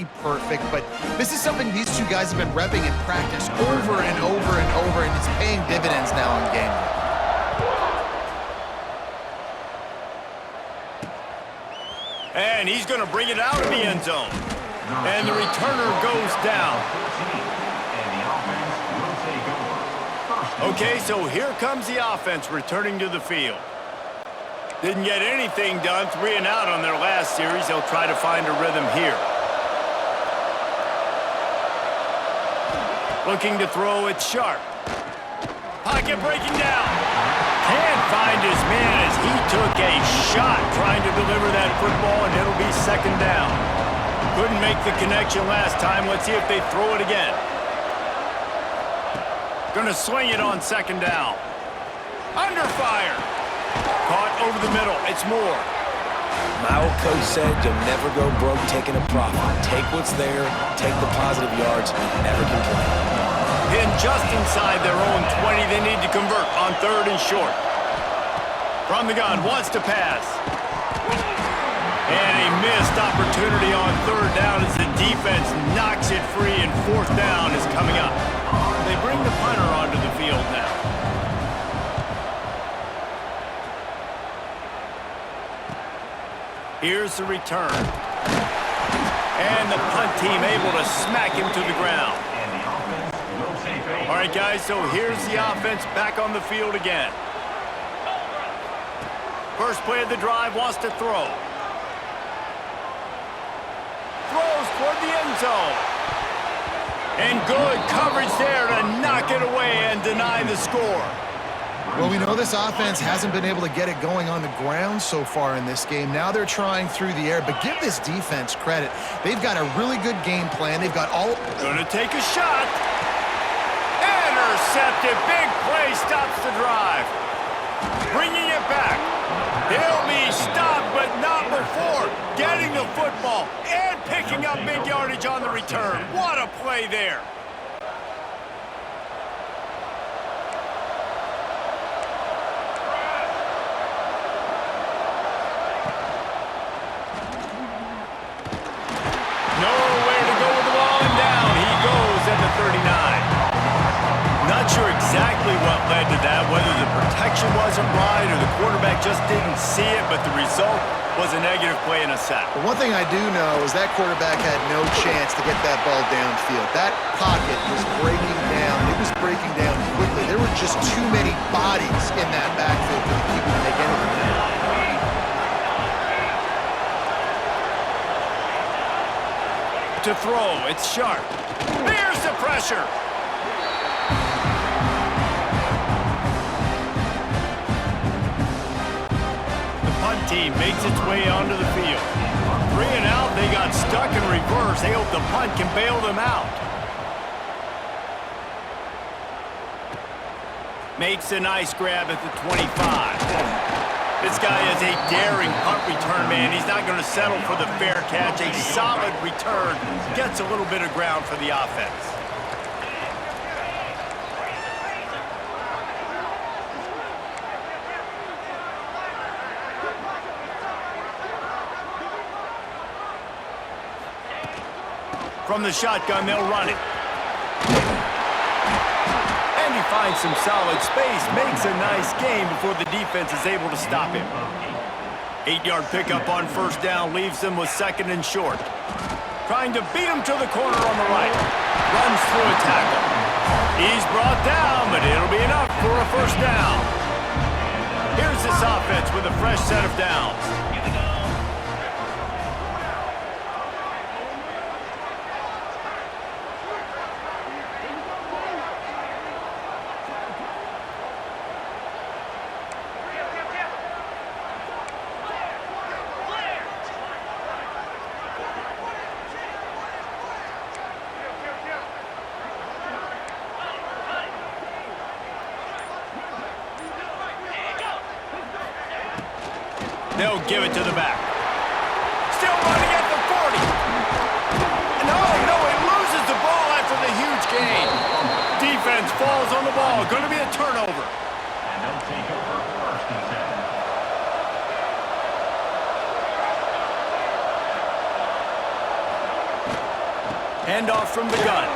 be perfect, but this is something these two guys have been repping in practice over and over and over, and it's paying dividends now in game day. And he's going to bring it out of the end zone. And the returner goes down. Okay, so here comes the offense returning to the field. Didn't get anything done, 3 and out on their last series. They'll try to find a rhythm here. Looking to throw, it's Sharp. Pocket breaking down. Can't find his man as he took a shot trying to deliver that football, and it'll be second down. Couldn't make the connection last time. Let's see if they throw it again. Gonna swing it on second down. Under fire. Caught over the middle. It's Moore. My old coach said you'll never go broke taking a profit. Take what's there, take the positive yards, and never complain. Pinned just inside their own 20. They need to convert on 3rd and short. From the gun, wants to pass. And a missed opportunity on 3rd down as the defense knocks it free, and 4th down is coming up. They bring the punter onto the field now. Here's the return. And the punt team able to smack him to the ground. All right, guys, so here's the offense back on the field again. First play of the drive, wants to throw. Throws toward the end zone. And good coverage there to knock it away and deny the score. Well, we know this offense hasn't been able to get it going on the ground so far in this game. Now they're trying through the air, but give this defense credit. They've got a really good game plan. They've got all... Gonna take a shot. Intercepted. Big play stops the drive. Bringing it back. He'll be stopped, but not before getting the football and picking up big yardage on the return. What a play there. Nowhere to go with the ball, and down he goes at the 39. Not sure exactly what led to that, whether the protection wasn't right or the quarterback just didn't see it, but the result was a negative play and a sack. But one thing I do know is that quarterback had no chance to get that ball downfield. That pocket was breaking down. It was breaking down quickly. There were just too many bodies in that backfield for the keeper to make anything happen. To throw, it's Sharp. There's the pressure. Team makes its way onto the field. 3 and out, they got stuck in reverse. They hope the punt can bail them out. Makes a nice grab at the 25. This guy is a daring punt return man. He's not going to settle for the fair catch. A solid return. Gets a little bit of ground for the offense. From the shotgun, they'll run it. And he finds some solid space, makes a nice gain before the defense is able to stop him. 8-yard pickup on 1st down leaves them with 2nd and short. Trying to beat him to the corner on the right. Runs through a tackle. He's brought down, but it'll be enough for a 1st down. Here's this offense with a fresh set of downs. They'll give it to the back. Still running at the 40. No, he loses the ball after the huge gain. Defense falls on the ball. Going to be a turnover. And they'll take over 1st and 7. Handoff from the gun.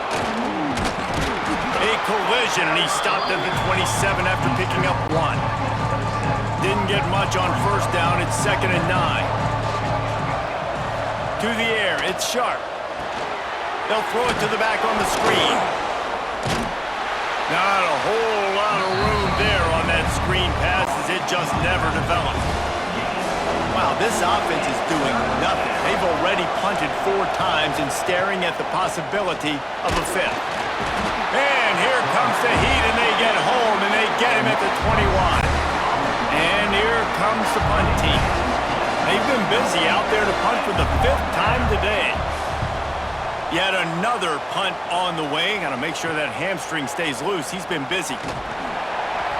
A collision, and he stopped at the 27 after picking up 1. Didn't get much on first down. It's 2nd and 9. To the air, it's Sharp. They'll throw it to the back on the screen. Not a whole lot of room there on that screen pass as it just never developed. Wow, this offense is doing nothing. They've already punted 4 times and staring at the possibility of a 5th. And here comes the Heat, and they get home, and they get him at the 21. And here comes the punt team. They've been busy out there to punt for the 5th time today. Yet another punt on the way. Got to make sure that hamstring stays loose. He's been busy.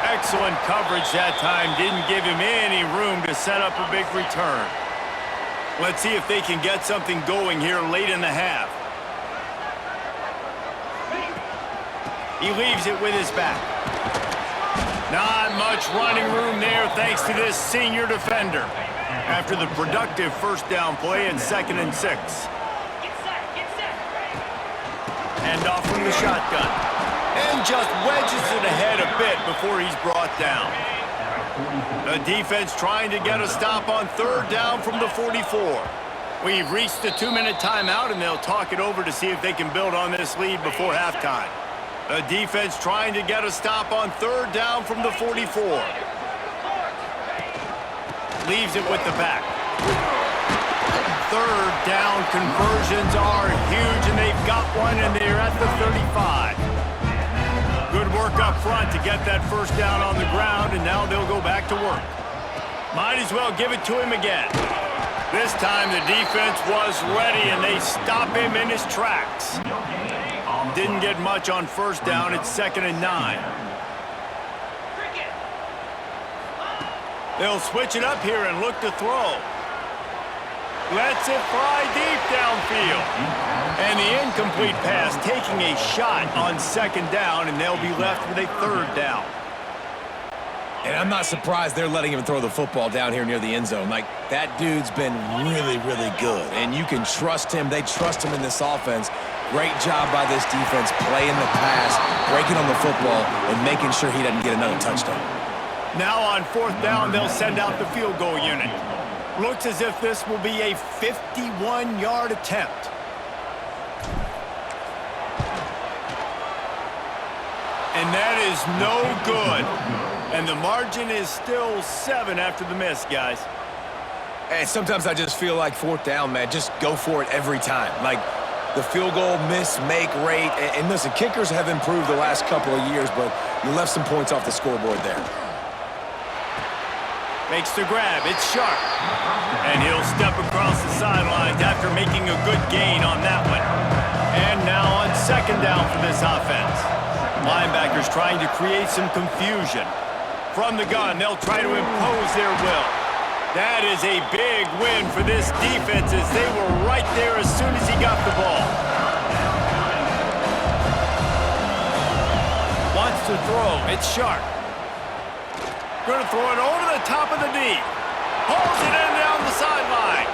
Excellent coverage that time. Didn't give him any room to set up a big return. Let's see if they can get something going here late in the half. He leaves it with his back. Not much running room there thanks to this senior defender. After the productive first down play and 2nd and 6. Handoff from the shotgun. And just wedges it ahead a bit before he's brought down. The defense trying to get a stop on 3rd down from the 44. We've reached the 2-minute timeout, and they'll talk it over to see if they can build on this lead before halftime. The defense trying to get a stop on 3rd down from the 44. Leaves it with the back. 3rd down conversions are huge, and they've got one, and they're at the 35. Good work up front to get that first down on the ground, and now they'll go back to work. Might as well give it to him again. This time the defense was ready, and they stop him in his tracks. Didn't get much on first down. It's 2nd and 9. They'll switch it up here and look to throw. Lets it fly deep downfield. And the incomplete pass taking a shot on 2nd down, and they'll be left with a 3rd down. And I'm not surprised they're letting him throw the football down here near the end zone. Like, that dude's been really, really good. And you can trust him. They trust him in this offense. Great job by this defense playing the pass, breaking on the football, and making sure he doesn't get another touchdown. Now on 4th down, they'll send out the field goal unit. Looks as if this will be a 51-yard attempt. And that is no good. And the margin is still 7 after the miss, guys. And sometimes I just feel like 4th down, man, just go for it every time. Like, the field goal miss-make rate. And listen, kickers have improved the last couple of years, but you left some points off the scoreboard there. Makes the grab. It's Sharp. And he'll step across the sidelines after making a good gain on that one. And now on 2nd down for this offense. Linebackers trying to create some confusion. From the gun, they'll try to impose their will. That is a big win for this defense as they were right there as soon as he got the ball. Wants to throw. It's Sharp. Going to throw it over the top of the knee. Pulls it in down the sideline.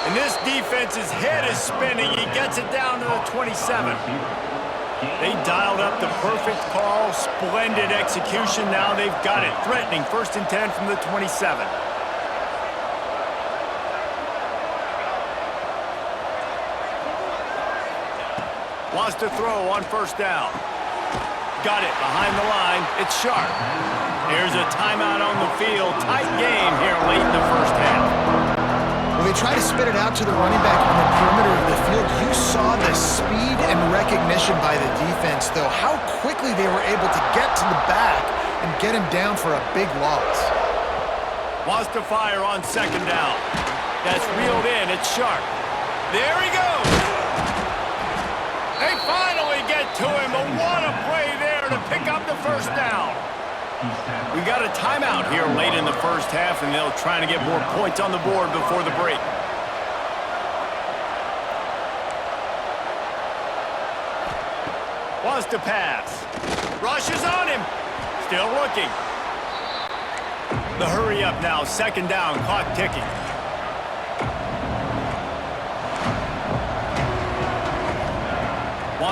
And this defense's head is spinning. He gets it down to the 27. They dialed up the perfect call. Splendid execution. Now they've got it. Threatening 1st and 10 from the 27. Wants to throw on 1st down. Got it behind the line. It's Sharp. Here's a timeout on the field. Tight game here late in the first half. When they try to spit it out to the running back on the perimeter of the field, you saw the speed and recognition by the defense, though, how quickly they were able to get to the back and get him down for a big loss. Wants to fire on 2nd down. That's reeled in. It's Sharp. There he goes. They finally get to him, but what a play there to pick up the 1st down. We got a timeout here late in the first half, and they'll try to get more points on the board before the break. Wants to pass. Rushes on him. Still looking. The hurry up now. 2nd down. Clock ticking.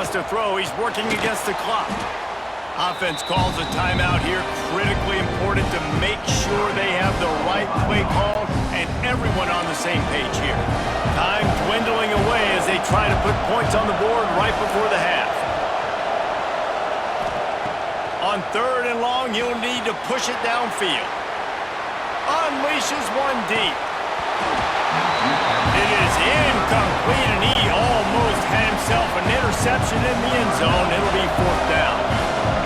wants to throw. He's working against the clock. Offense calls a timeout here. Critically important to make sure they have the right play called and everyone on the same page here. Time dwindling away as they try to put points on the board right before the half. On 3rd and long, you'll need to push it downfield. Unleashes one deep. It is incomplete, and he almost had himself an interception in the end zone. It'll be 4th down.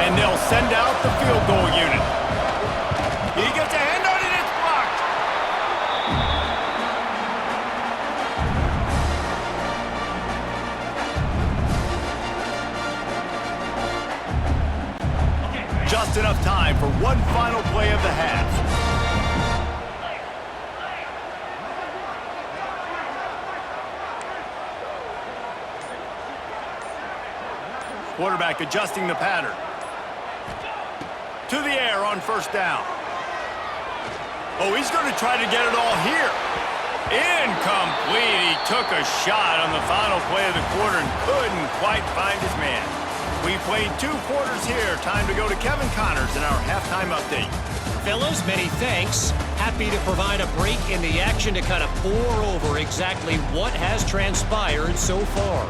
And they'll send out the field goal unit. He gets a hand on it, it's blocked. Just enough time for one final play of the half. Quarterback adjusting the pattern. To the air on 1st down. Oh, he's going to try to get it all here. Incomplete. He took a shot on the final play of the quarter and couldn't quite find his man. We played 2 quarters here. Time to go to Kevin Connors in our halftime update. Fellas, many thanks. Happy to provide a break in the action to kind of pour over exactly what has transpired so far.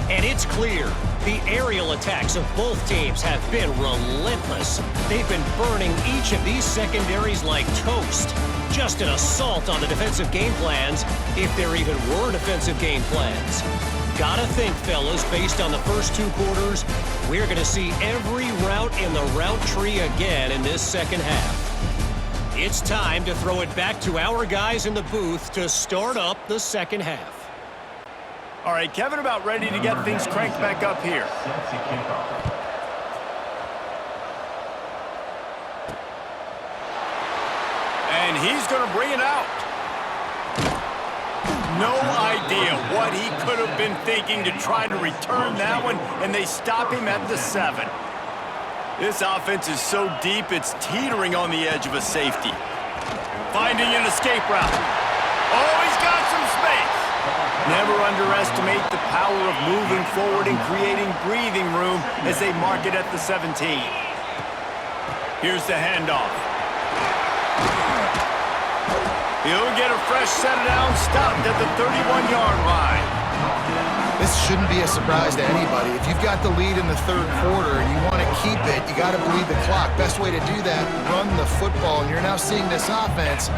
And it's clear, the aerial attacks of both teams have been relentless. They've been burning each of these secondaries like toast. Just an assault on the defensive game plans, if there even were defensive game plans. Gotta think, fellas, based on the first 2 quarters, we're gonna see every route in the route tree again in this second half. It's time to throw it back to our guys in the booth to start up the second half. All right, Kevin about ready to get things cranked back up here. And he's going to bring it out. No idea what he could have been thinking to try to return that one, and they stop him at the 7. This offense is so deep, it's teetering on the edge of a safety. Finding an escape route. Oh, he's got some space. Never underestimate the power of moving forward and creating breathing room as they mark it at the 17. Here's the handoff. He'll get a fresh set down, stopped at the 31-yard line. This shouldn't be a surprise to anybody. If you've got the lead in the 3rd quarter and you want to keep it, you got to bleed the clock. Best way to do that, run the football. And you're now seeing this offense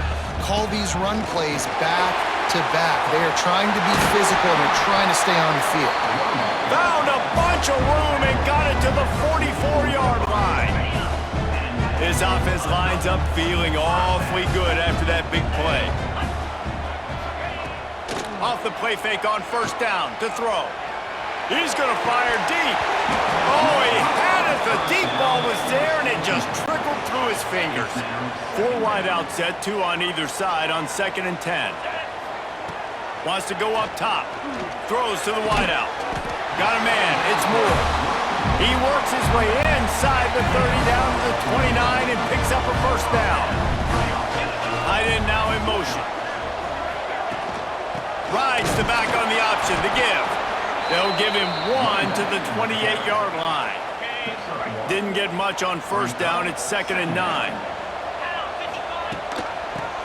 call these run plays back to back. They are trying to be physical and they're trying to stay on the field. Found a bunch of room and got it to the 44-yard line. His offense lines up feeling awfully good after that big play. Off the play fake on 1st down to throw. He's going to fire deep. Oh, he had it. The deep ball was there, and it just trickled through his fingers. 4 wide out set, 2 on either side on 2nd and 10. Wants to go up top. Throws to the wide out. Got a man. It's Moore. He works his way inside the 30 down to the 29 and picks up a 1st down. Tight end now in motion. Rides the back on the option to give. They'll give him 1 to the 28-yard line. Didn't get much on 1st down. It's 2nd and 9.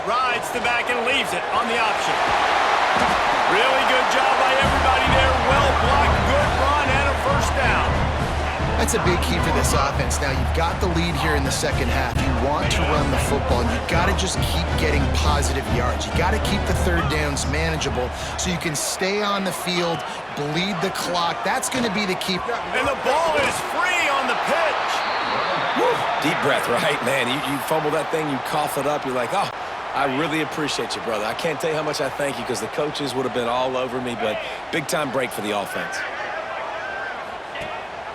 Rides the back and leaves it on the option. Really good job by everybody there. Well blocked, good run, and a 1st down. That's a big key for this offense. Now, you've got the lead here in the second half. You want to run the football, and you've got to just keep getting positive yards. You got to keep the 3rd downs manageable so you can stay on the field, bleed the clock. That's going to be the key. And the ball is free on the pitch. Woo. Deep breath, right? Man, you fumble that thing, you cough it up, you're like, oh, I really appreciate you, brother. I can't tell you how much I thank you because the coaches would have been all over me, but big-time break for the offense.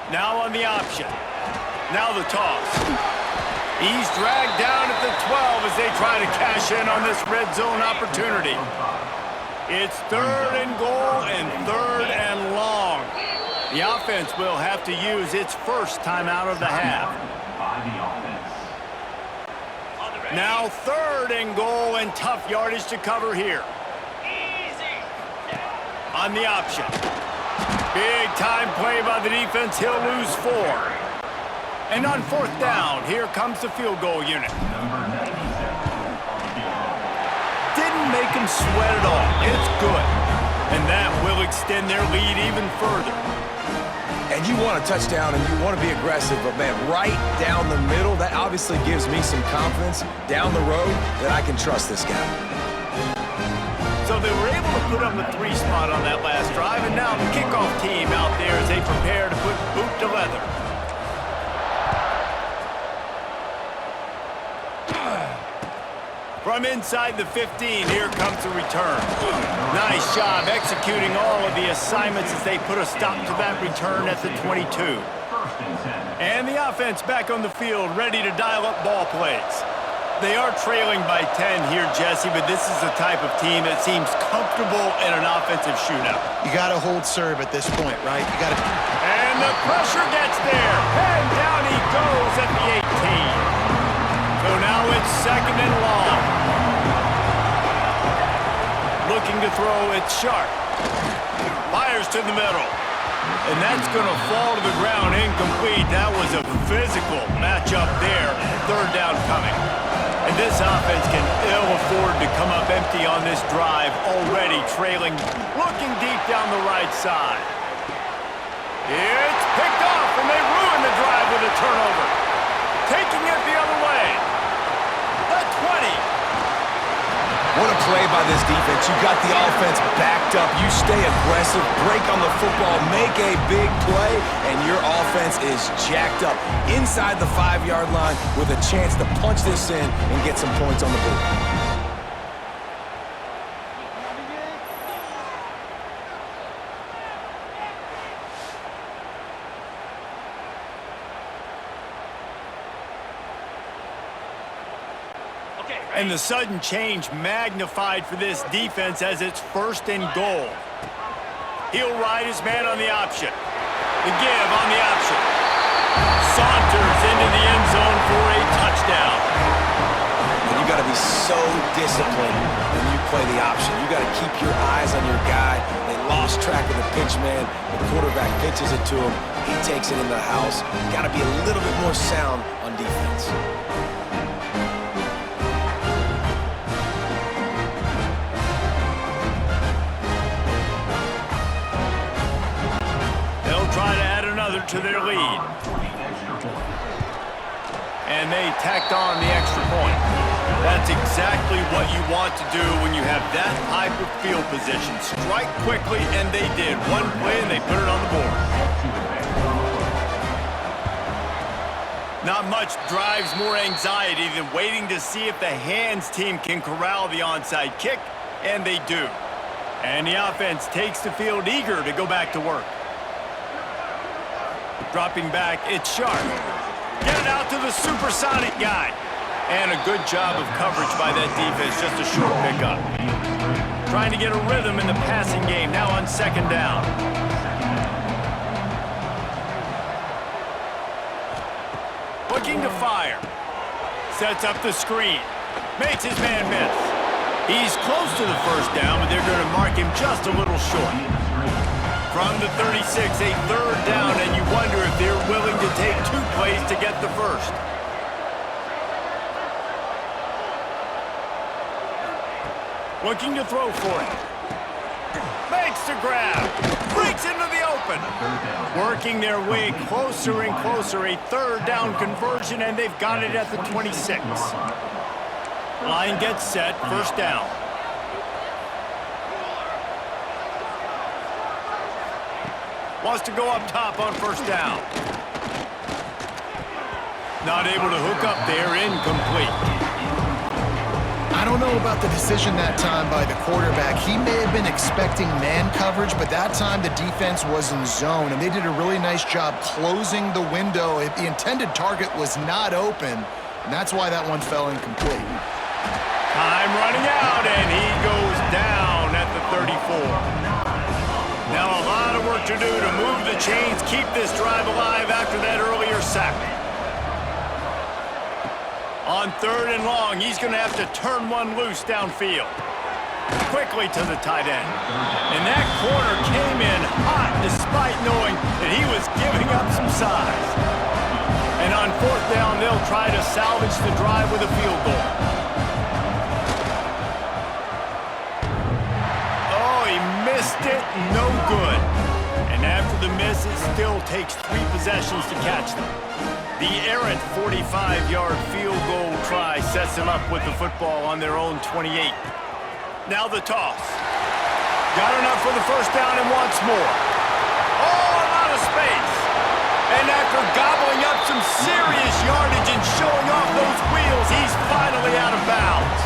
Now on the option. Now the toss. He's dragged down at the 12 as they try to cash in on this red zone opportunity. It's 3rd and goal and 3rd and long. The offense will have to use its first timeout of the half. Now 3rd and goal and tough yardage to cover here. On the option. Big time play by the defense. He'll lose 4. And on 4th down, here comes the field goal unit. Didn't make him sweat at all. It's good. And that will extend their lead even further. And you want a touchdown and you want to be aggressive, but man, right down the middle, that obviously gives me some confidence down the road that I can trust this guy. So they were able to put up a 3 spot on that last drive, and now the kickoff team out there as they prepare to put boot to leather. From inside the 15, here comes the return. Nice job executing all of the assignments as they put a stop to that return at the 22. And the offense back on the field, ready to dial up ball plays. They are trailing by 10 here, Jesse, but this is the type of team that seems comfortable in an offensive shootout. You got to hold serve at this point, right? You got to. And the pressure gets there. And down he goes at the 18. So now it's 2nd and long. Looking to throw, it's Sharp. Fires to the middle. And that's going to fall to the ground incomplete. That was a physical matchup there. 3rd down coming. And this offense can ill afford to come up empty on this drive, already trailing, looking deep down the right side. It's picked off, and they ruin the drive with a turnover. Taking it the other way. The 20. What a play by this defense. You got the offense backed up. You stay aggressive, break on the football, make a big play, and your offense is jacked up inside the 5-yard line with a chance to punch this in and get some points on the board. And the sudden change magnified for this defense as it's 1st and goal. He'll ride his man on the option. The give on the option. Saunters into the end zone for a touchdown. And you got to be so disciplined when you play the option. You got to keep your eyes on your guy. They lost track of the pitch man. The quarterback pitches it to him. He takes it in the house. Got to be a little bit more sound on defense. Try to add another to their lead. And they tacked on the extra point. That's exactly what you want to do when you have that type of field position. Strike quickly, and they did. One play, and they put it on the board. Not much drives more anxiety than waiting to see if the hands team can corral the onside kick, and they do. And the offense takes the field eager to go back to work. Dropping back, it's Sharp. Get it out to the supersonic guy. And a good job of coverage by that defense, just a short pickup. Trying to get a rhythm in the passing game, now on 2nd down. Looking to fire. Sets up the screen. Makes his man miss. He's close to the 1st down, but they're going to mark him just a little short. From the 36, a 3rd down, and you wonder if they're willing to take 2 plays to get the 1st. Looking to throw for it. Makes the grab. Breaks into the open. Working their way closer and closer. A 3rd down conversion, and they've got it at the 26. Line gets set. 1st down. Wants to go up top on 1st down. Not able to hook up there, incomplete. I don't know about the decision that time by the quarterback. He may have been expecting man coverage, but that time the defense was in zone, and they did a really nice job closing the window. The intended target was not open, and that's why that one fell incomplete. Time running out, and he goes down at the 34. Now a lot of work to do to move the chains, keep this drive alive after that earlier sack. On 3rd and long, he's going to have to turn one loose downfield. Quickly to the tight end. And that corner came in hot despite knowing that he was giving up some size. And on fourth down, they'll try to salvage the drive with a field goal. Oh, he missed it. No good. And after the miss, it still takes 3 possessions to catch them. The errant 45-yard field goal try sets them up with the football on their own 28. Now the toss. Got enough for the first down and wants more. Oh, a lot of space. And after gobbling up some serious yardage and showing off those wheels, he's finally out of bounds.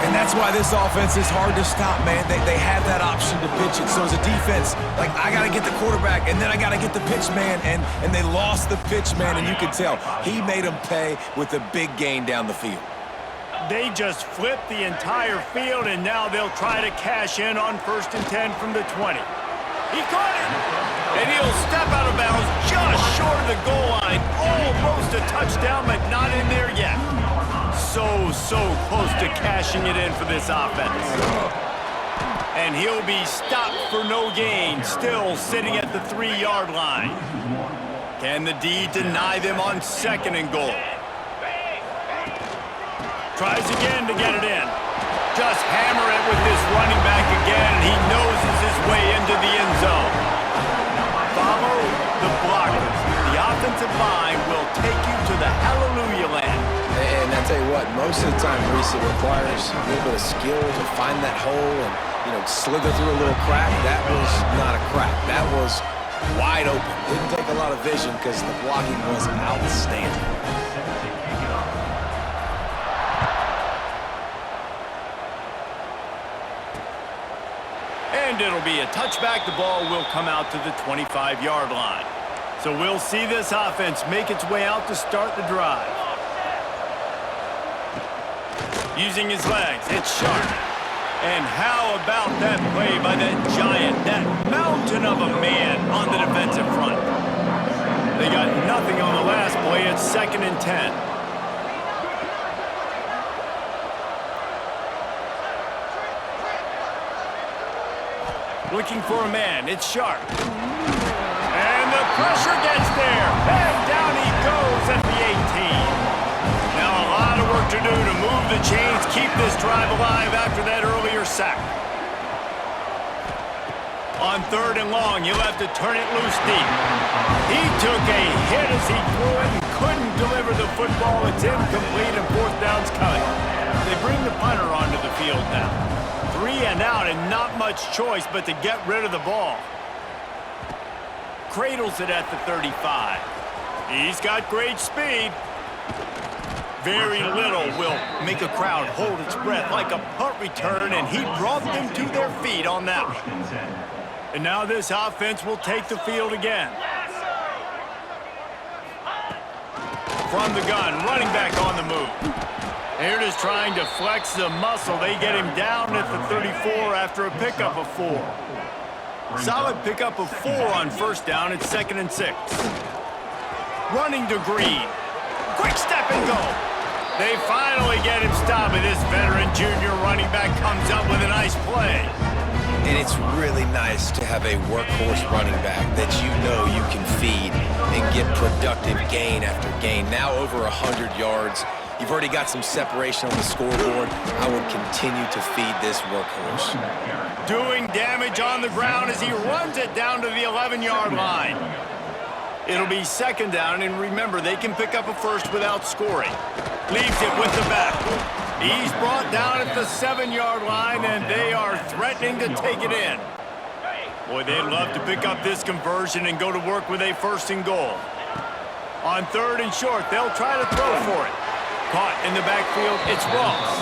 And that's why this offense is hard to stop, man. They have that option to pitch it. So as a defense, like, I got to get the quarterback, and then I got to get the pitch man, and they lost the pitch man, and you can tell. He made them pay with a big gain down the field. They just flipped the entire field, and now they'll try to cash in on 1st and 10 from the 20. He caught it, and he'll step out of bounds just short of the goal line. Almost a touchdown, but not in there yet. So close to cashing it in for this offense. And he'll be stopped for no gain, still sitting at the 3-yard line. Can the D deny them on 2nd and goal? Tries again to get it in. Just hammer it with this running back again, and he noses his way into the end zone. Follow the blockers. The offensive line will take you to the hallelujah land. And I tell you what, most of the time, Reese, it requires a little bit of skill to find that hole and, slither through a little crack. That was not a crack. That was wide open. Didn't take a lot of vision because the blocking was outstanding. And it'll be a touchback. The ball will come out to the 25-yard line. So we'll see this offense make its way out to start the drive. Using his legs, it's Sharp. And how about that play by that giant, that mountain of a man on the defensive front? They got nothing on the last play. It's 2nd and 10. Looking for a man. It's Sharp. And the pressure gets there. And down he goes at the 18. Now a lot of work to do to move the chains, keep this drive alive after that earlier sack. On 3rd and long, he'll have to turn it loose deep. He took a hit as he threw it and couldn't deliver the football. It's incomplete and 4th down's coming. They bring the punter onto the field now. 3 and out and not much choice but to get rid of the ball. Cradles it at the 35. He's got great speed. Very little will make a crowd hold its breath like a punt return, and he brought them to their feet on that one. And now this offense will take the field again. From the gun, running back on the move. They're just trying to flex the muscle. They get him down at the 34 after a pickup of 4. Solid pickup of 4 on 1st down. It's 2nd and 6. Running to Green. Quick step and go. They finally get him stopped, and this veteran junior running back comes up with a nice play. And it's really nice to have a workhorse running back that you know you can feed and get productive gain after gain. Now over 100 yards. You've already got some separation on the scoreboard. I would continue to feed this workhorse. Doing damage on the ground as he runs it down to the 11-yard line. It'll be 2nd down, and remember, they can pick up a first without scoring. Leaves it with the back. He's brought down at the 7-yard line, and they are threatening to take it in. Boy, they'd love to pick up this conversion and go to work with a 1st and goal. On 3rd and short, they'll try to throw for it. Caught in the backfield, it's Ross.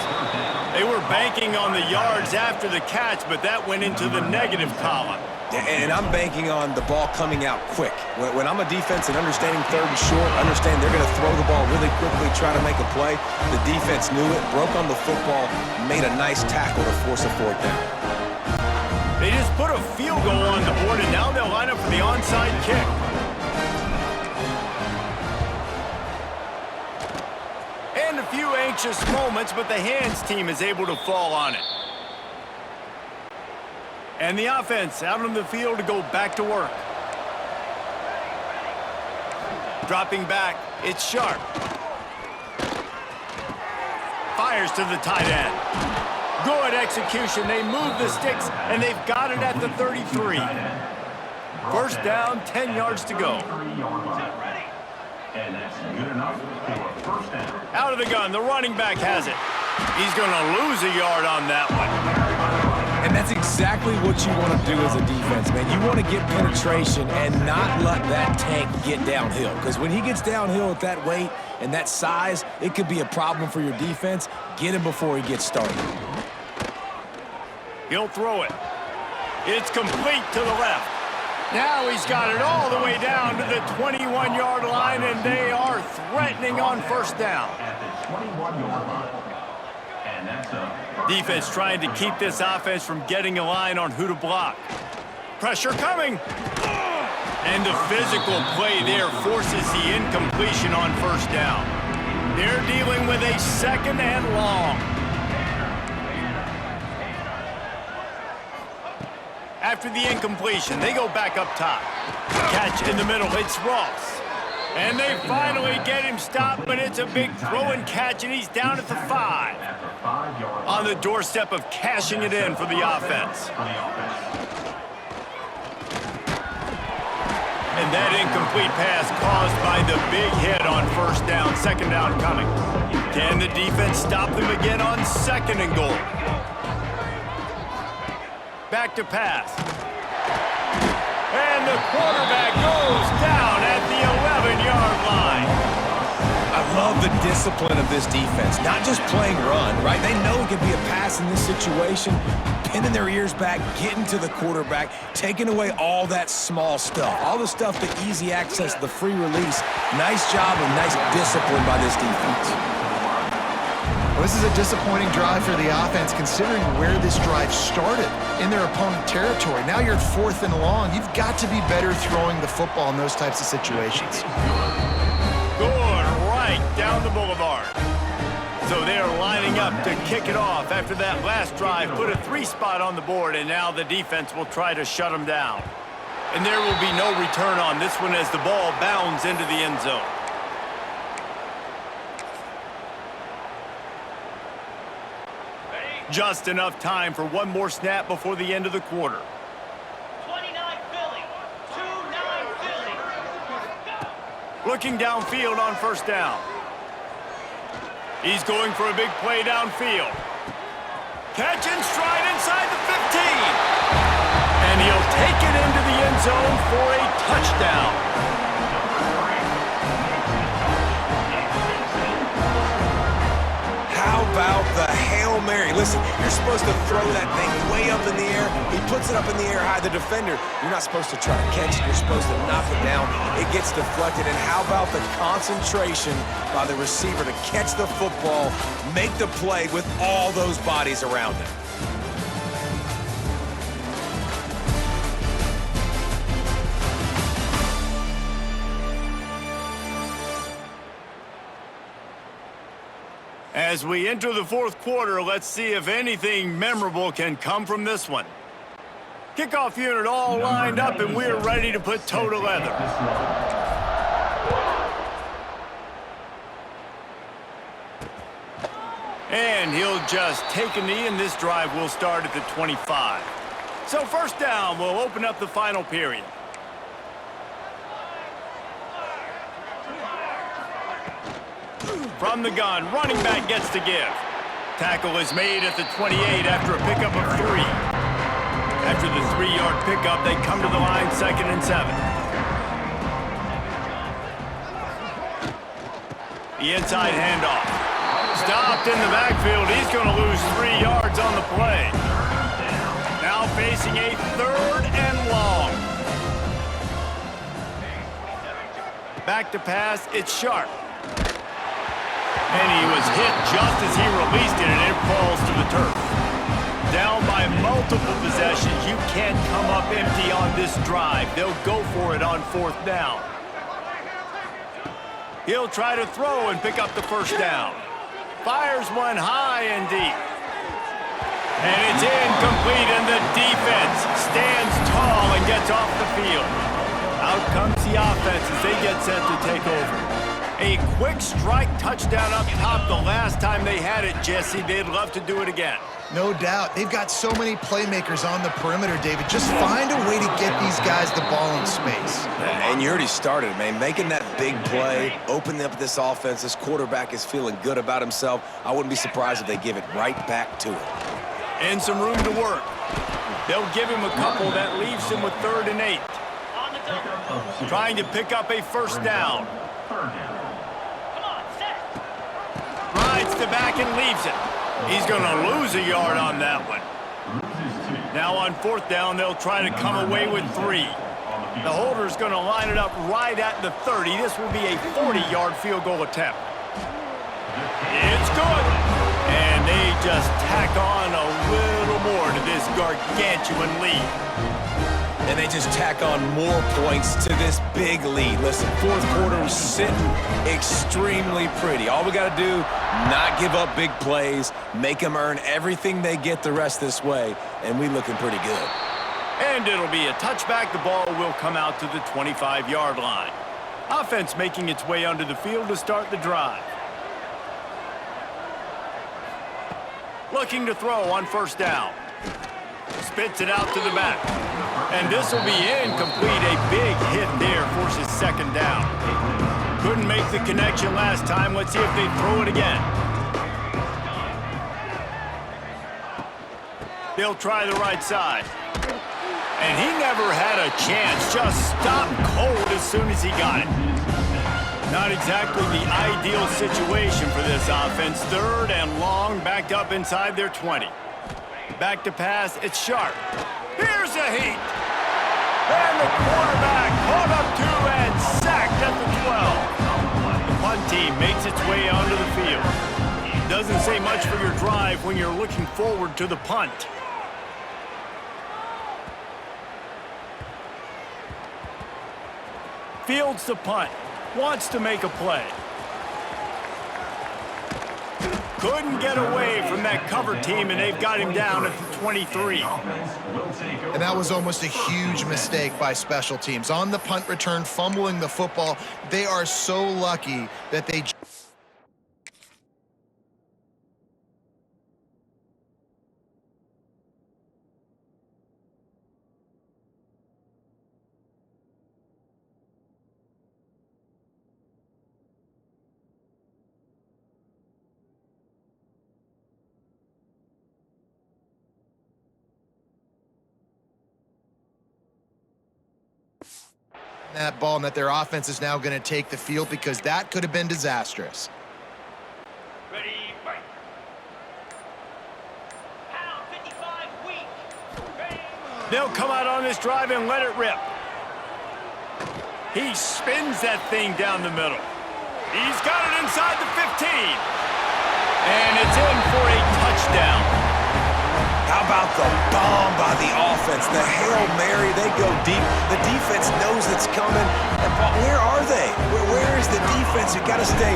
They were banking on the yards after the catch, but that went into the negative column. And I'm banking on the ball coming out quick. When I'm a defense and understanding 3rd and short, understand they're going to throw the ball really quickly, try to make a play. The defense knew it, broke on the football, made a nice tackle to force a 4th down. They just put a field goal on the board, and now they'll line up for the onside kick. And a few anxious moments, but the hands team is able to fall on it. And the offense out on the field to go back to work. Dropping back, it's Sharp. Fires to the tight end. Good execution. They move the sticks, and they've got it at the 33. First down, 10 yards to go. And that's good enough for a first down. Out of the gun, the running back has it. He's going to lose a yard on that one. And that's exactly what you want to do as a defense, man. You want to get penetration and not let that tank get downhill. Because when he gets downhill at that weight and that size, it could be a problem for your defense. Get him before he gets started. He'll throw it. It's complete to the left. Now he's got it all the way down to the 21-yard line, and they are threatening on first down. At the 21-yard line. And that's a Defense trying to keep this offense from getting a line on who to block. Pressure coming. And the physical play there forces the incompletion on first down. They're dealing with a second and long. After the incompletion, they go back up top. Catch in the middle, it's Ross. And they finally get him stopped, but it's a big throw and catch, and he's down at the 5. On the doorstep of cashing it in for the offense. And that incomplete pass caused by the big hit on first down, second down coming. Can the defense stop them again on second and goal? Back to pass. And the quarterback goes down at the 11-yard line. I love the discipline of this defense. Not just playing run, right? They know it could be a pass in this situation. Pinning their ears back, getting to the quarterback, taking away all that small stuff. All the stuff, the easy access, the free release. Nice job and nice discipline by this defense. Well, this is a disappointing drive for the offense considering where this drive started, in their opponent territory. Now you're at 4th and long. You've got to be better throwing the football in those types of situations. Good, right down the boulevard. So they're lining up to kick it off after that last drive. Put a 3-spot on the board, and now the defense will try to shut them down. And there will be no return on this one as the ball bounds into the end zone. Just enough time for one more snap before the end of the quarter. 29 Philly, 2-9 Philly. Looking downfield on first down. He's going for a big play downfield. Catch and stride inside the 15. And he'll take it into the end zone for a touchdown. How about the Hail Mary? Listen, you're supposed to throw that thing way up in the air. He puts it up in the air high. The defender, you're not supposed to try to catch it. You're supposed to knock it down. It gets deflected. And how about the concentration by the receiver to catch the football, make the play with all those bodies around him? As we enter the fourth quarter, let's see if anything memorable can come from this one. Kickoff unit all lined up, and we're ready to put toe to leather. And he'll just take a knee, and this drive will start at the 25. So first down, we'll open up the final period. From the gun, running back gets to give. Tackle is made at the 28 after a pickup of 3. After the 3-yard pickup, they come to the line, 2nd and 7. The inside handoff. Stopped in the backfield. He's going to lose 3 yards on the play. Now facing a 3rd and long. Back to pass, it's Sharp. And he was hit just as he released it, and it falls to the turf. Down by multiple possessions. You can't come up empty on this drive. They'll go for it on 4th down. He'll try to throw and pick up the first down. Fires one high and deep. And it's incomplete, and the defense stands tall and gets off the field. Out comes the offense as they get set to take over. A quick strike touchdown up top the last time they had it, Jesse. They'd love to do it again. No doubt. They've got so many playmakers on the perimeter, David. Just find a way to get these guys the ball in space. And you already started, man. Making that big play, opening up this offense. This quarterback is feeling good about himself. I wouldn't be surprised if they give it right back to him. And some room to work. They'll give him a couple. That leaves him with 3rd and 8. On the double. Trying to pick up a first down. Come on, set. Rides the back and leaves it. He's going to lose a yard on that one. Now on 4th down, they'll try to come away with 3. The holder's going to line it up right at the 30. This will be a 40-yard field goal attempt. It's good. And they just tack on a little more to this gargantuan lead. And they just tack on more points to this big lead. Listen, 4th quarter is sitting extremely pretty. All we got to do, not give up big plays, make them earn everything they get the rest this way, and we looking pretty good. And it'll be a touchback. The ball will come out to the 25-yard line. Offense making its way onto the field to start the drive. Looking to throw on 1st down. Spits it out to the back. And this will be incomplete. A big hit there forces 2nd down. Couldn't make the connection last time. Let's see if they throw it again. They'll try the right side. And he never had a chance. Just stopped cold as soon as he got it. Not exactly the ideal situation for this offense. 3rd and long, backed up inside their 20. Back to pass, it's Sharp. Here's a heat. And the quarterback caught up 2 and sacked at the 12. The punt team makes its way onto the field. Doesn't say much for your drive when you're looking forward to the punt. Fields the punt. Wants to make a play. Couldn't get away from that cover team, and they've got him down at the 23. And that was almost a huge mistake by special teams. On the punt return, fumbling the football, they are so lucky that they... that ball, and that their offense is now going to take the field, because that could have been disastrous. Ready, fight. Pound 55 weak. Ready. They'll come out on this drive and let it rip. He spins that thing down the middle. He's got it inside the 15. And it's in for a touchdown. How about the bomb by the offense? The Hail Mary, they go deep. The defense knows it's coming. Where are they? Where is the defense? You got to stay.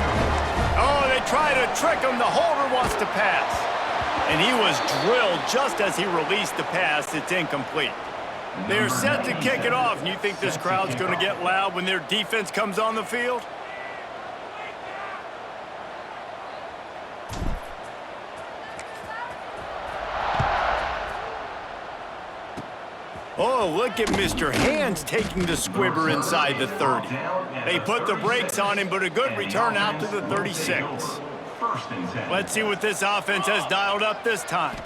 Oh, they try to trick him. The holder wants to pass. And he was drilled just as he released the pass. It's incomplete. They're set to kick it off. And you think this crowd's going to get loud when their defense comes on the field? Oh, look at Mr. Hands taking the squibber inside the 30. They put the brakes on him, but a good return out to the 36. Let's see what this offense has dialed up this time.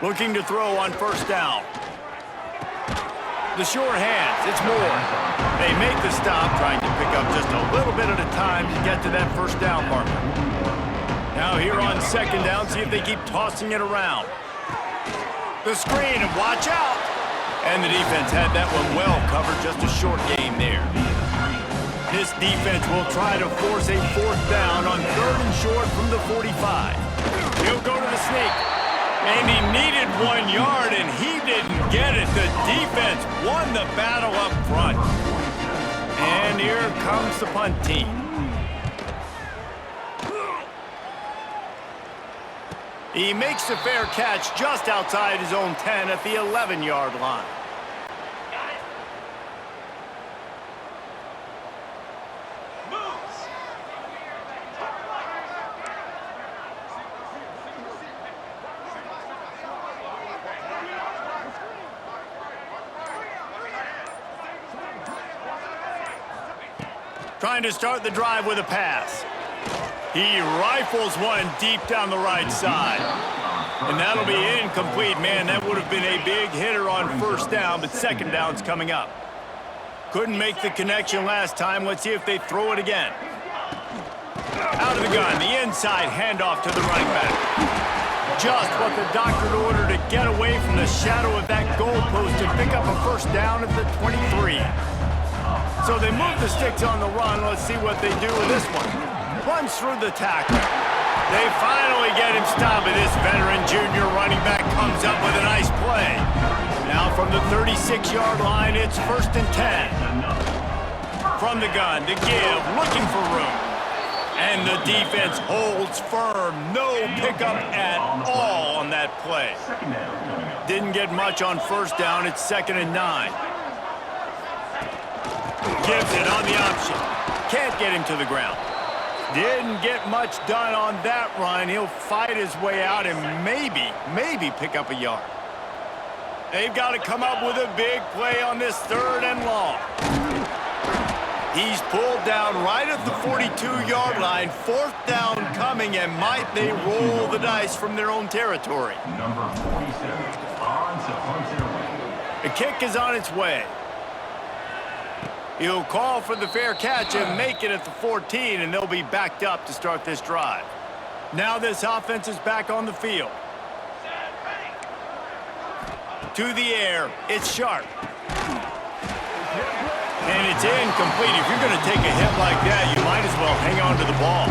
Looking to throw on 1st down. The sure hands, it's Moore. They make the stop, trying to pick up just a little bit at a time to get to that 1st down marker. Now here on 2nd down, see if they keep tossing it around. The screen, and watch out! And the defense had that one well covered, just a short game there. This defense will try to force a 4th down on 3rd and short from the 45. He'll go to the sneak. And he needed 1 yard, and he didn't get it. The defense won the battle up front. And here comes the punt team. He makes the fair catch just outside his own 10 at the 11-yard line. Trying to start the drive with a pass. He rifles one deep down the right side. And that'll be incomplete, man. That would have been a big hitter on first down, but second down's coming up. Couldn't make the connection last time. Let's see if they throw it again. Out of the gun, the inside handoff to the running back. Just what the doctor ordered to get away from the shadow of that goalpost and pick up a first down at the 23. So they move the sticks on the run. Let's see what they do with this one. Runs through the tackle. They finally get him stopped, and this veteran junior running back comes up with a nice play. Now from the 36-yard line, it's 1st and 10. From the gun, to give, looking for room. And the defense holds firm. No pickup at all on that play. Didn't get much on first down. It's 2nd and 9. Gives it on the option. Can't get him to the ground. Didn't get much done on that run. He'll fight his way out and maybe pick up a yard. They've got to come up with a big play on this 3rd and long. He's pulled down right at the 42-yard line. 4th down coming, and might they roll the dice from their own territory. Number 47, on to punt it away. The kick is on its way. He'll call for the fair catch and make it at the 14, and they'll be backed up to start this drive. Now this offense is back on the field. To the air, it's Sharp. And it's incomplete. If you're going to take a hit like that, you might as well hang on to the ball.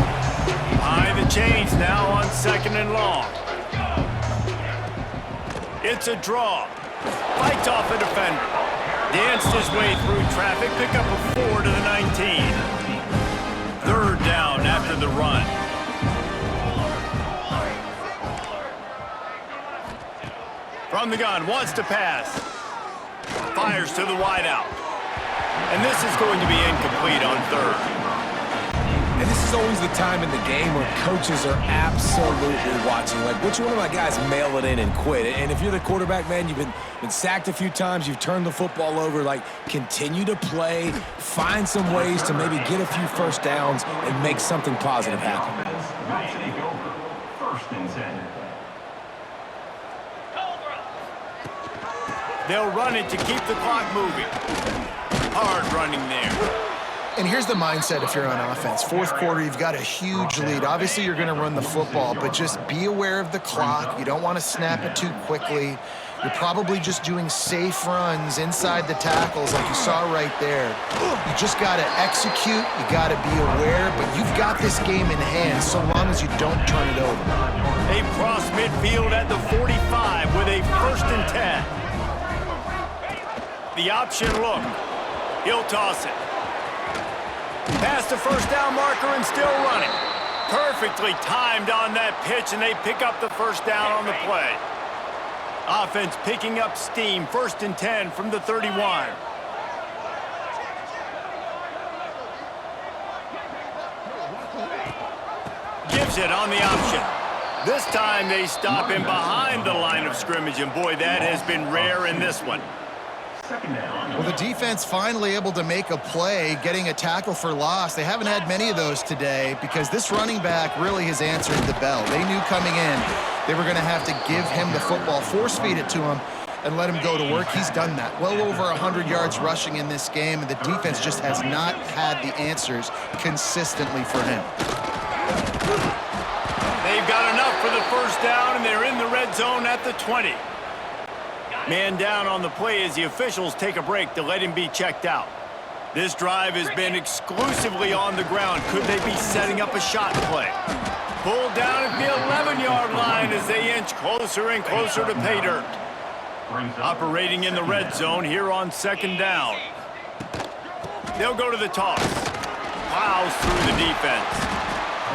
Behind the chains now on 2nd and long. It's a draw. Fights off a defender. Danced his way through traffic, pick up a 4 to the 19. 3rd down after the run. From the gun, wants to pass. Fires to the wideout. And this is going to be incomplete on 3rd. And this is always the time in the game where coaches are absolutely watching. Like, which one of my guys mail it in and quit? And if you're the quarterback, man, you've been sacked a few times, you've turned the football over, like, continue to play, find some ways to maybe get a few first downs and make something positive happen. Will take over. 1st and 10. They'll run it to keep the clock moving. Hard running there. And here's the mindset if you're on offense. 4th quarter, you've got a huge lead. Obviously, you're going to run the football, but just be aware of the clock. You don't want to snap it too quickly. You're probably just doing safe runs inside the tackles like you saw right there. You just got to execute. You got to be aware, but you've got this game in hand so long as you don't turn it over. They cross midfield at the 45 with a 1st and 10. The option look. He'll toss it. Past the 1st down marker and still running. Perfectly timed on that pitch, and they pick up the 1st down on the play. Offense picking up steam. 1st and 10 from the 31. Gives it on the option. This time they stop him behind the line of scrimmage, and boy, that has been rare in this one. Well, the defense finally able to make a play, getting a tackle for loss. They haven't had many of those today because this running back really has answered the bell. They knew coming in they were going to have to give him the football, force feed it to him, and let him go to work. He's done that. Well over 100 yards rushing in this game, and the defense just has not had the answers consistently for him. They've got enough for the 1st down, and they're in the red zone at the 20. Man down on the play as the officials take a break to let him be checked out. This drive has been exclusively on the ground. Could they be setting up a shot play? Pulled down at the 11-yard line as they inch closer and closer to pay dirt. Operating in the red zone here on 2nd down. They'll go to the toss. Plows through the defense.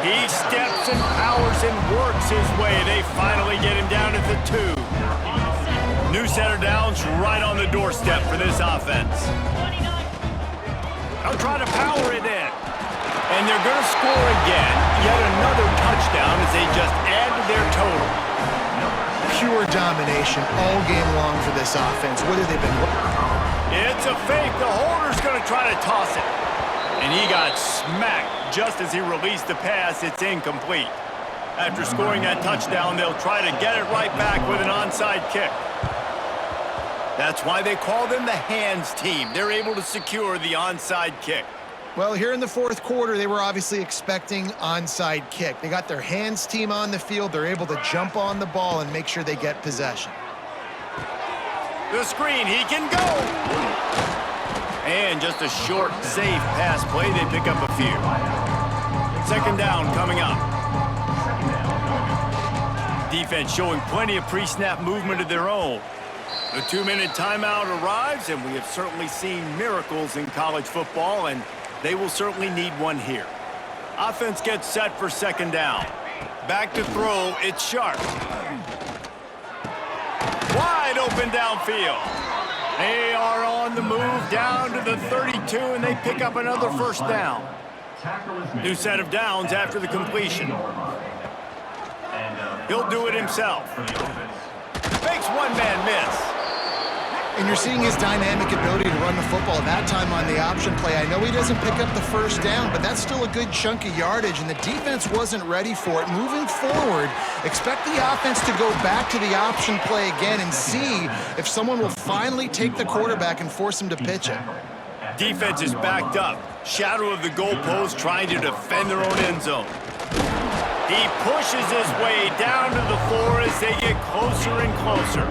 He steps and powers and works his way. They finally get him down at the 2. New set of downs right on the doorstep for this offense. They'll try to power it in. And they're going to score again. Yet another touchdown as they just add to their total. Pure domination all game long for this offense. What have they been? It's a fake. The holder's going to try to toss it. And he got smacked just as he released the pass. It's incomplete. After scoring that touchdown, they'll try to get it right back with an onside kick. That's why they call them the hands team. They're able to secure the onside kick. Well, here in the fourth quarter, they were obviously expecting onside kick. They got their hands team on the field. They're able to jump on the ball and make sure they get possession. The screen, he can go. And just a short, safe pass play. They pick up a few. Second down coming up. Defense showing plenty of pre-snap movement of their own. The 2-minute timeout arrives, and we have certainly seen miracles in college football, and they will certainly need one here. Offense gets set for second down. Back to throw, it's Sharp. Wide open downfield. They are on the move down to the 32, and they pick up another first down. New set of downs after the completion. He'll do it himself. Makes one-man miss. And you're seeing his dynamic ability to run the football, that time on the option play. I know he doesn't pick up the first down, but that's still a good chunk of yardage, and the defense wasn't ready for it. Moving forward, expect the offense to go back to the option play again and see if someone will finally take the quarterback and force him to pitch it. Defense is backed up. Shadow of the goalpost trying to defend their own end zone. He pushes his way down to the floor as they get closer and closer.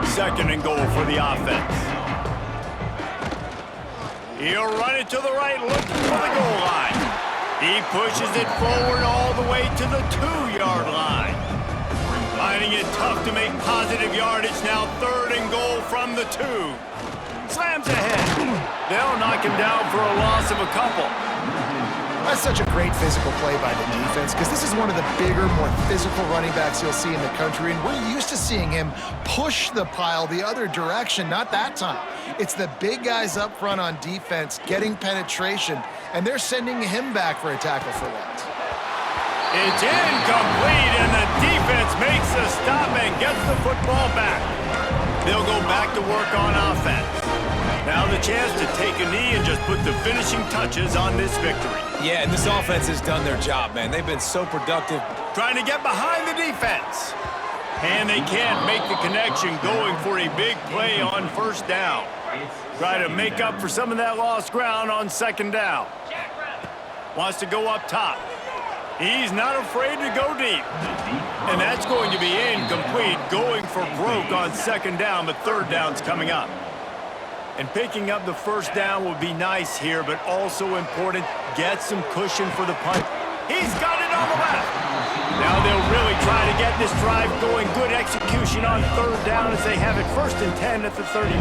Second and goal for the offense. He'll run it to the right, looking for the goal line. He pushes it forward all the way to the 2-yard line. Finding it tough to make positive yardage now. Third and goal from the 2. Slams ahead. They'll knock him down for a loss of a couple. That's such a great physical play by the defense because this is one of the bigger, more physical running backs you'll see in the country, and we're used to seeing him push the pile the other direction. Not that time. It's the big guys up front on defense getting penetration, and they're sending him back for a tackle for loss. It's incomplete, and the defense makes the stop and gets the football back. They'll go back to work on offense. Now the chance to take a knee and just put the finishing touches on this victory. Yeah, and this offense has done their job, man. They've been so productive. Trying to get behind the defense. And they can't make the connection, going for a big play on first down. Try to make up for some of that lost ground on second down. Wants to go up top. He's not afraid to go deep. And that's going to be incomplete, going for broke on second down, but third down's coming up. And picking up the first down would be nice here, but also important, get some cushion for the punt. He's got it on the left. Now they'll really try to get this drive going. Good execution on third down as they have it 1st and 10 at the 31.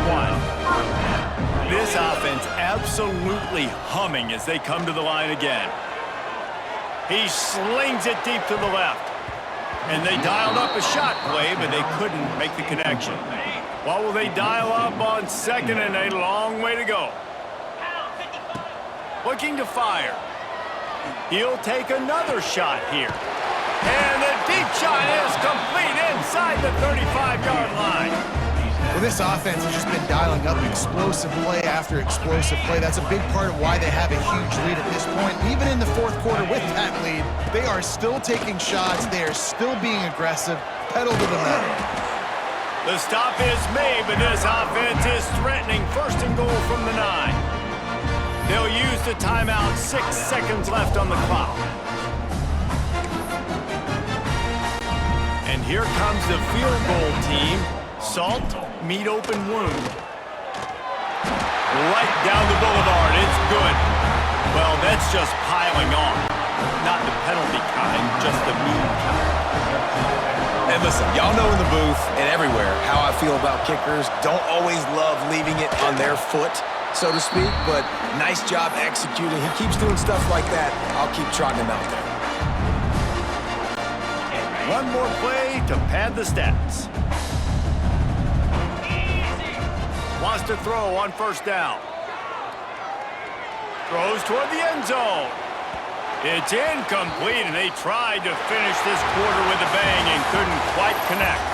This offense absolutely humming as they come to the line again. He slings it deep to the left. And they dialed up a shot play, but they couldn't make the connection. What will they dial up on second and a long way to go? Looking to fire. He'll take another shot here. And the deep shot is complete inside the 35-yard line. Well, this offense has just been dialing up explosive play after explosive play. That's a big part of why they have a huge lead at this point. Even in the fourth quarter with that lead, they are still taking shots. They are still being aggressive. Pedal to the metal. The stop is made, but this offense is threatening. 1st and goal from the 9. They'll use the timeout. 6 seconds left on the clock. And here comes the field goal team. Salt, meet open wound. Right down the boulevard. It's good. Well, that's just piling on. Not the penalty kind, just the mean kind. And listen, y'all know in the booth and everywhere how I feel about kickers. Don't always love leaving it on their foot. so to speak, but nice job executing. He keeps doing stuff like that. I'll keep trotting him out there. One more play to pad the stats. Wants to throw on first down. Throws toward the end zone. It's incomplete, and they tried to finish this quarter with a bang and couldn't quite connect.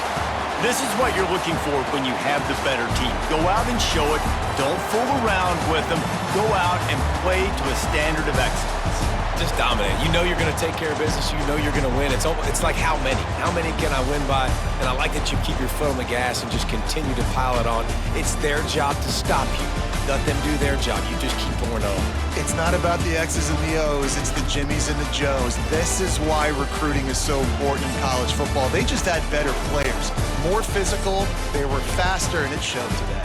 This is what you're looking for when you have the better team. Go out and show it. Don't fool around with them. Go out and play to a standard of excellence. Just dominate. You know you're going to take care of business. You know you're going to win. It's like how many? How many can I win by? And I like that you keep your foot on the gas and just continue to pile it on. It's their job to stop you. Let them do their job. You just keep pouring on. It's not about the X's and the O's. It's the Jimmies and the Joes. This is why recruiting is so important in college football. They just had better players. More physical. They were faster, and it showed today.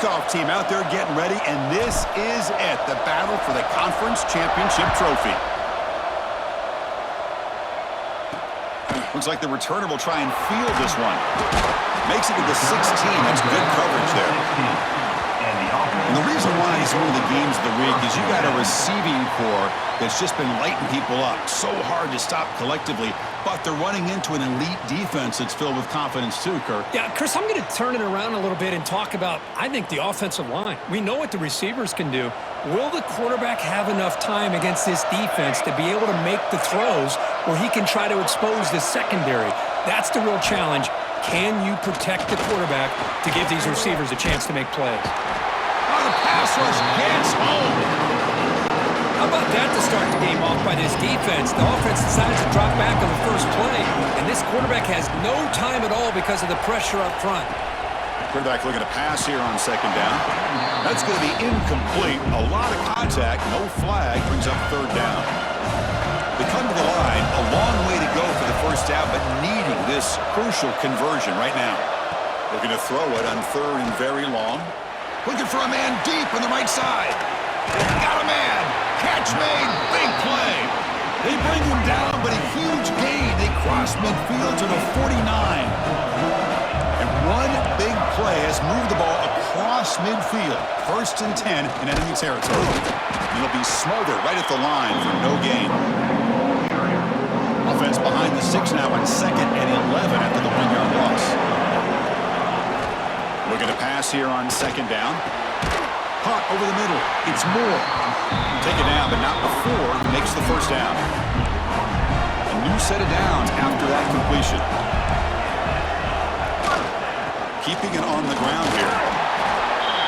kickoff team out there getting ready, and this is it, the battle for the conference championship trophy. Looks like the returner will try and field this one. Makes it to the 16. That's good coverage there. And the reason why he's one of the games of the week is you got a receiving core that's just been lighting people up. So hard to stop collectively, but they're running into an elite defense that's filled with confidence too, Kirk. Yeah, Chris, I'm going to turn it around a little bit and talk about, I think, the offensive line. We know what the receivers can do. Will the quarterback have enough time against this defense to be able to make the throws where he can try to expose the secondary? That's the real challenge. Can you protect the quarterback to give these receivers a chance to make plays? Oh, the pass rush gets home. How about that to start the game off by this defense? The offense decides to drop back on the first play, and this quarterback has no time at all because of the pressure up front. Quarterback looking to pass here on second down. That's going to be incomplete. A lot of contact, no flag, brings up third down. They come to the line, a long way to go for the first down, but needing this crucial conversion right now. Looking to throw it on third and very long. Looking for a man deep on the right side. Got a man. Catch made. Big play. They bring him down, but a huge gain. They cross midfield to the 49. And one big play has moved the ball across midfield. 1st and 10 in enemy territory. It'll be smothered right at the line for no gain. Offense behind the 6 now on 2nd and 11 after the 1-yard loss. Looking to pass here on 2nd down. Caught over the middle. It's Moore. Take it down, but not before he makes the first down. A new set of downs after that completion. Keeping it on the ground here.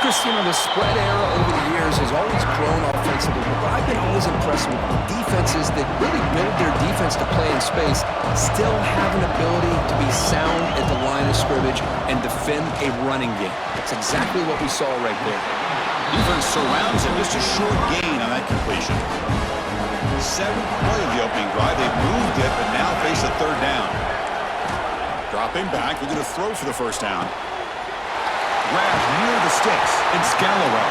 Chris, you know, the spread era over the years has always grown offensively, but I've been always impressed with defenses that really build their defense to play in space, still have an ability to be sound at the line of scrimmage and defend a running game. That's exactly what we saw right there. Defense surrounds him. Just a short gain on that completion. 7th play of the opening drive. They've moved it, but now face a third down. Dropping back. We're going to throw for the first down. Grabbed near the sticks. It's Galloway.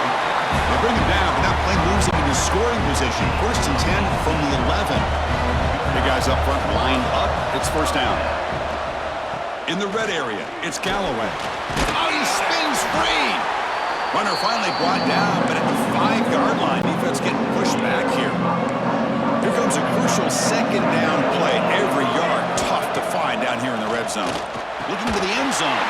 They bring him down, but that play moves him into scoring position. 1st and 10 from the 11. The guys up front lined up. It's first down. In the red area, it's Galloway. Oh, he spins free. Runner finally brought down, but at the 5-yard line, defense getting pushed back here. Here comes a crucial 2nd down play. Every yard tough to find down here in the red zone. Looking to the end zone.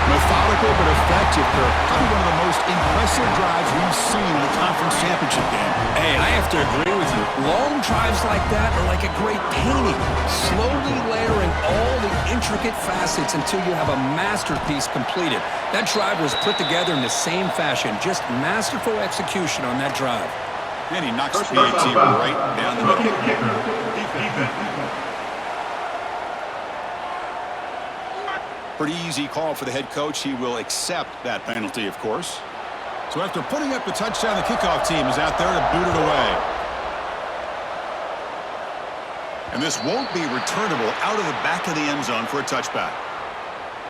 Methodical but effective, Kirk. Probably one of the most impressive drives we've seen in the conference championship game. Hey, I have to agree with you. Long drives like that are like a great painting, slowly layering all the intricate facets until you have a masterpiece completed. That drive was put together in the same fashion, just masterful execution on that drive. And he knocks the PAT right down the middle. Pretty easy call for the head coach. He will accept that penalty, of course. So after putting up the touchdown, the kickoff team is out there to boot it away. And this won't be returnable out of the back of the end zone for a touchback.